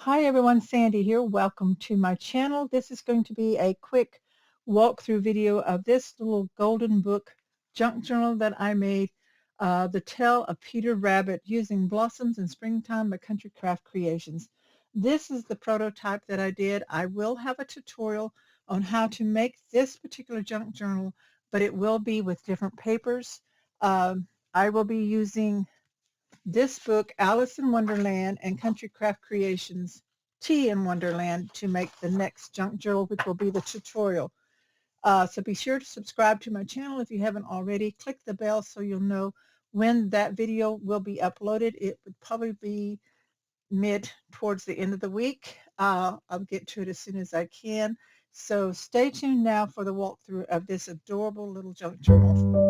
Hi everyone, Sandy here. Welcome to my channel. This is going to be a quick walkthrough video of this little golden book junk journal that I made, The Tale of Peter Rabbit using Blossoms in Springtime by Country Craft Creations. This is the prototype that I did. I will have a tutorial on how to make this particular junk journal, but it will be with different papers. I will be using this book, Alice in Wonderland and Country Craft Creations, Tea in Wonderland, to make the next junk journal, which will be the tutorial. So be sure to subscribe to my channel if you haven't already. Click the bell so you'll know when that video will be uploaded. It would probably be towards the end of the week. I'll get to it as soon as I can. So stay tuned now for the walkthrough of this adorable little junk journal.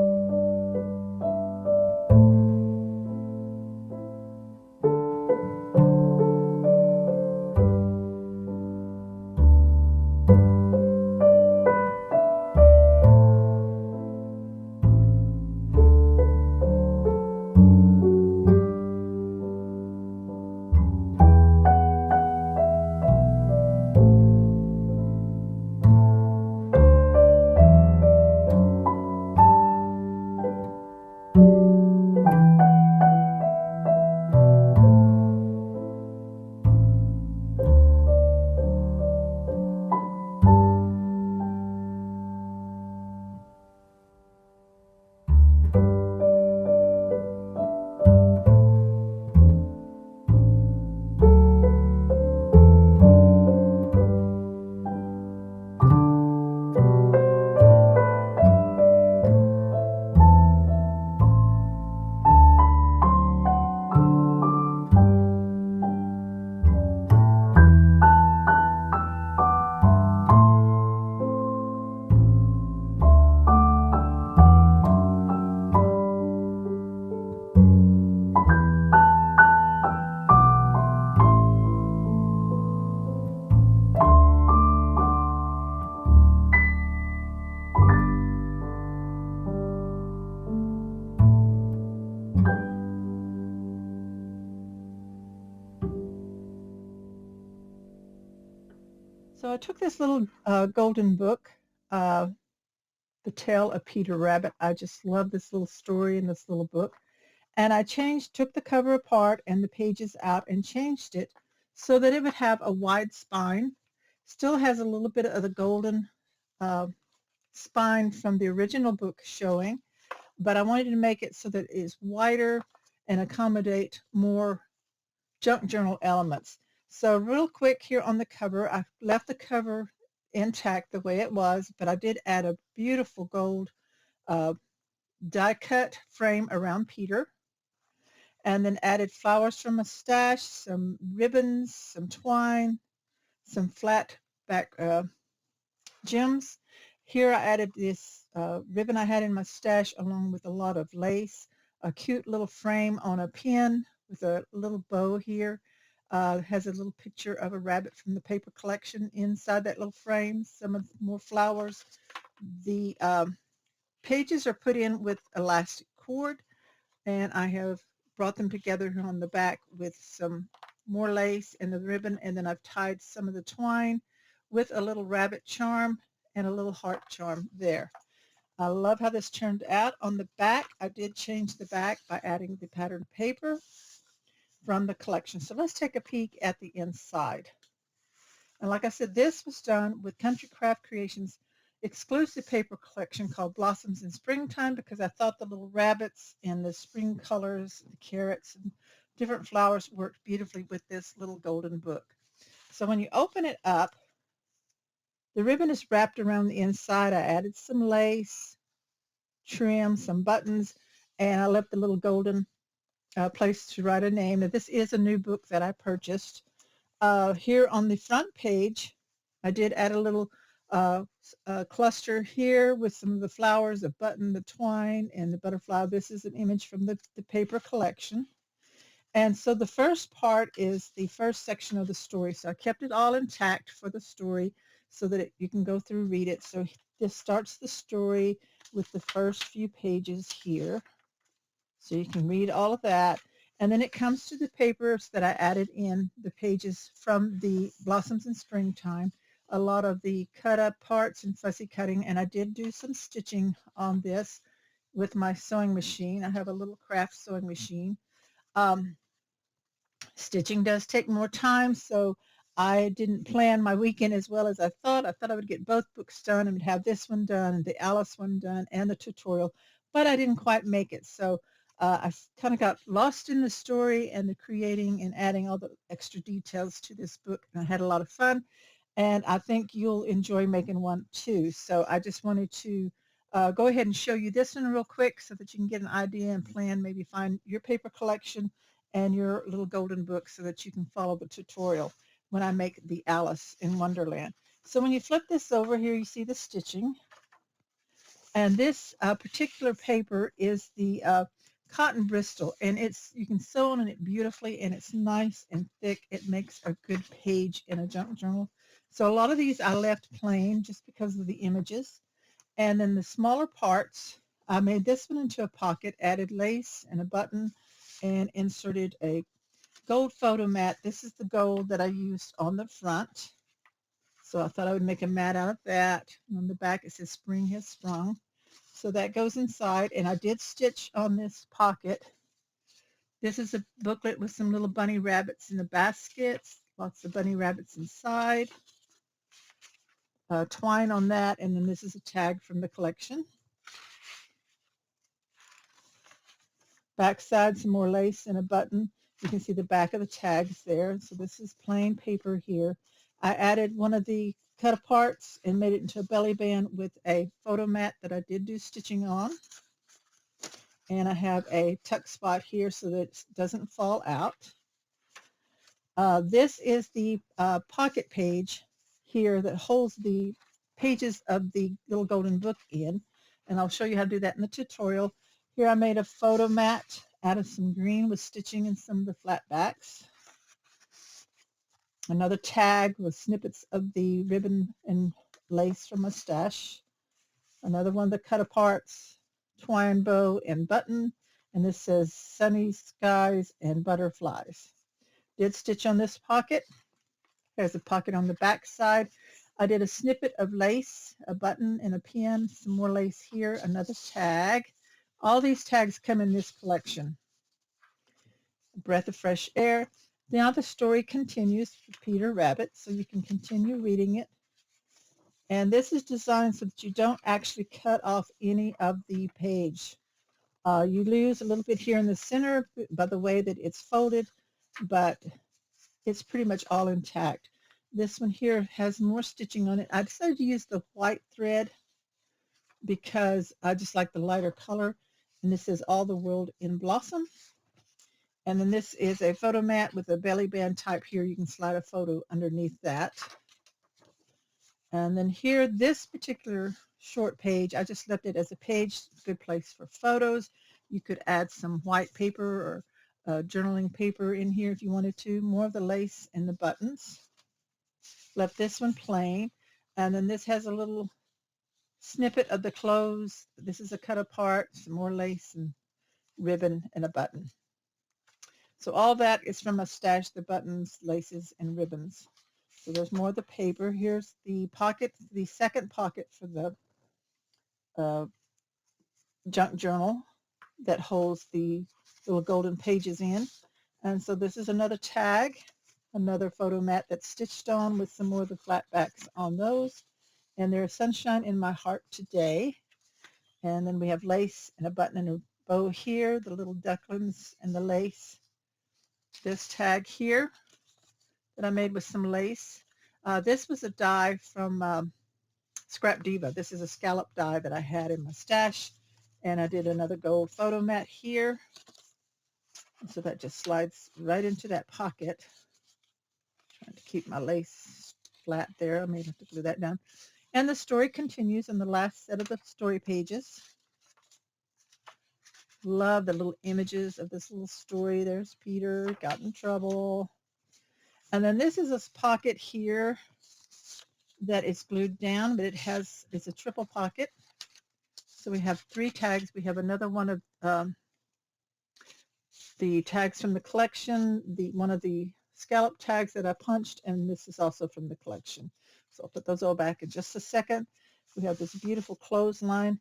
So I took this little golden book, uh, The Tale of Peter Rabbit. I just love this little story in this little book. And I took the cover apart and the pages out and changed it so that it would have a wide spine. Still has a little bit of the golden uh, spine from the original book showing, but I wanted to make it so that it is wider and accommodate more junk journal elements. So real quick here on the cover, I left the cover intact the way it was, but I did add a beautiful gold uh, die cut frame around Peter, and then added flowers from a stash, some ribbons, some twine, some flat back gems. Here I added this ribbon I had in my stash along with a lot of lace, a cute little frame on a pin with a little bow here. Has a little picture of a rabbit from the paper collection inside that little frame, some of more flowers. The pages are put in with elastic cord, and I have brought them together on the back with some more lace and the ribbon, and then I've tied some of the twine with a little rabbit charm and a little heart charm there. I love how this turned out. On the back, I did change the back by adding the patterned paper from the collection. So let's take a peek at the inside. And like I said, this was done with Country Craft Creations exclusive paper collection called Blossoms in Springtime, because I thought the little rabbits and the spring colors, the carrots and different flowers worked beautifully with this little golden book. So when you open it up, the ribbon is wrapped around the inside. I added some lace, trim, some buttons, and I left the little golden place to write a name. Now, this is a new book that I purchased. Here on the front page, I did add a little cluster here with some of the flowers, the button, the twine, and the butterfly. This is an image from the paper collection. And so the first part is the first section of the story. So I kept it all intact for the story so that you can go through, read it. So this starts the story with the first few pages here. So you can read all of that. And then it comes to the papers that I added in the pages from the Blossoms in Springtime, a lot of the cut up parts and fussy cutting, and I did do some stitching on this with my sewing machine. I have a little craft sewing machine. Um, Stitching does take more time, so I didn't plan my weekend as well as I thought. I thought I would get both books done and have this one done and the Alice one done and the tutorial, but I didn't quite make it. So I kind of got lost in the story and the creating and adding all the extra details to this book, and I had a lot of fun. And I think you'll enjoy making one too. So I just wanted to go ahead and show you this one real quick so that you can get an idea and plan, maybe find your paper collection and your little golden book so that you can follow the tutorial when I make the Alice in Wonderland. So when you flip this over here, you see the stitching. And this particular paper is the cotton Bristol, and you can sew on it beautifully, and it's nice and thick. It makes a good page in a junk journal. So a lot of these I left plain just because of the images. And then the smaller parts, I made this one into a pocket, added lace and a button, and inserted a gold photo mat. This is the gold that I used on the front. So I thought I would make a mat out of that. And on the back it says spring has sprung. So that goes inside, and I did stitch on this pocket. This is a booklet with some little bunny rabbits in the baskets, lots of bunny rabbits inside. Twine on that, and then this is a tag from the collection. Backside, some more lace and a button. You can see the back of the tags there. So this is plain paper here. I added one of the cut aparts and made it into a belly band with a photo mat that I did do stitching on. And I have a tuck spot here so that it doesn't fall out. This is the pocket page here that holds the pages of the little golden book in, and I'll show you how to do that in the tutorial. Here I made a photo mat out of some green with stitching in some of the flat backs. Another tag with snippets of the ribbon and lace from my stash. Another one of the cut aparts, twine bow and button, and this says sunny skies and butterflies. Did stitch on this pocket. There's a pocket on the back side. I did a snippet of lace, a button and a pin, some more lace here, another tag. All these tags come in this collection. Breath of fresh air. Now the story continues for Peter Rabbit, so you can continue reading it. And this is designed so that you don't actually cut off any of the page. You lose a little bit here in the center by the way that it's folded, but it's pretty much all intact. This one here has more stitching on it. I decided to use the white thread because I just like the lighter color. And this is All the World in Blossom. And then this is a photo mat with a belly band type here. You can slide a photo underneath that. And then here, this particular short page, I just left it as a page, good place for photos. You could add some white paper or journaling paper in here if you wanted to. More of the lace and the buttons. Left this one plain. And then this has a little snippet of the clothes. This is a cut apart, some more lace and ribbon and a button. So all that is from a stash, the buttons, laces, and ribbons. So there's more of the paper. Here's the pocket, the second pocket for the junk journal that holds the little golden pages in. And so this is another tag, another photo mat that's stitched on with some more of the flat backs on those. And there's sunshine in my heart today. And then we have lace and a button and a bow here, the little ducklings and the lace. This tag here that I made with some lace. This was a die from Scrap Diva. This is a scallop die that I had in my stash. And I did another gold photo mat here. And so that just slides right into that pocket. Trying to keep my lace flat there. I may have to glue that down. And the story continues in the last set of the story pages. Love the little images of this little story. There's Peter, got in trouble. And then this is a pocket here that is glued down, but it's a triple pocket. So we have 3 tags. We have another one of the tags from the collection, one of the scallop tags that I punched, and this is also from the collection. So I'll put those all back in just a second. We have this beautiful clothesline.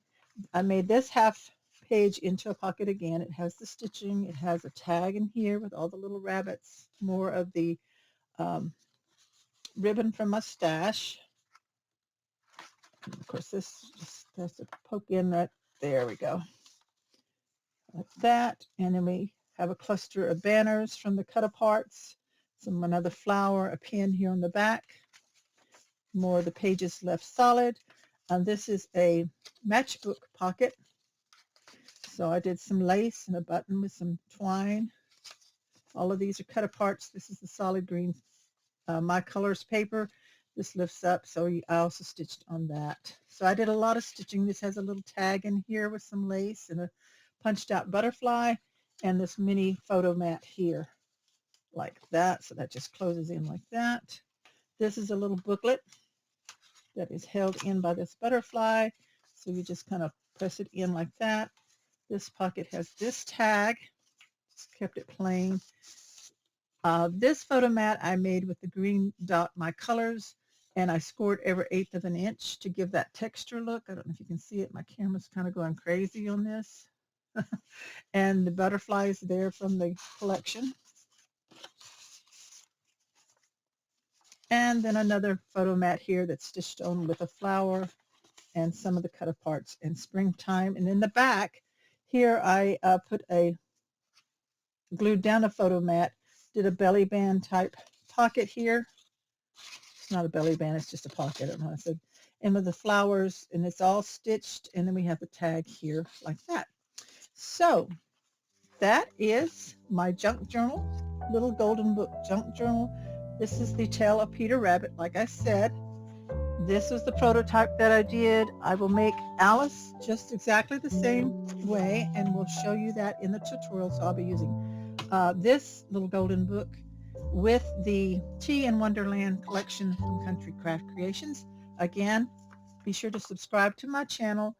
I made this half page into a pocket again. It has the stitching. It has a tag in here with all the little rabbits, more of the um, ribbon from my stash. And of course, this just has to poke in right there. We go. Like that. And then we have a cluster of banners from the cut-aparts. Another flower, a pin here on the back. More of the pages left solid. This is a matchbook pocket. So I did some lace and a button with some twine. All of these are cut-aparts. This is the solid green My Colors paper. This lifts up, so I also stitched on that. So I did a lot of stitching. This has a little tag in here with some lace and a punched out butterfly and this mini photo mat here like that. So that just closes in like that. This is a little booklet that is held in by this butterfly. So you just kind of press it in like that. This pocket has this tag. Just kept it plain. This photo mat I made with the green dot My Colors, and I scored every 1/8 of an inch to give that texture look. I don't know if you can see it. My camera's kind of going crazy on this. And the butterfly is there from the collection. And then another photo mat here that's stitched on with a flower and some of the cut-aparts and springtime. And in the back here, I glued down a photo mat, did a belly band type pocket here. It's not a belly band, it's just a pocket. I don't know how I said. And with the flowers, and it's all stitched. And then we have the tag here like that. So that is my junk journal, little golden book junk journal. This is the Tale of Peter Rabbit, like I said. This is the prototype that I did. I will make Alice just exactly the same way, and we'll show you that in the tutorial. So I'll be using this little golden book with the Tea in Wonderland collection from Country Craft Creations. Again, be sure to subscribe to my channel.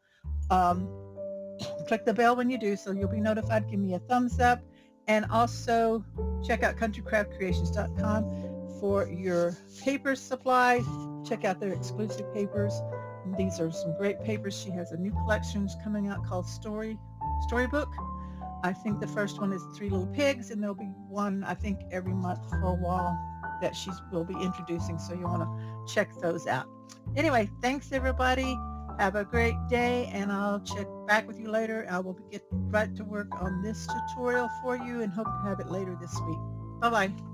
Click the bell when you do so you'll be notified. Give me a thumbs up, and also check out countrycraftcreations.com for your paper supply. Check out their exclusive papers. These are some great papers. She has a new collection coming out called Storybook. I think the first one is 3 Little Pigs, and there'll be one, I think, every month for a while that she will be introducing, so you'll want to check those out. Anyway, thanks everybody. Have a great day, and I'll check back with you later. I will get right to work on this tutorial for you and hope to have it later this week. Bye-bye.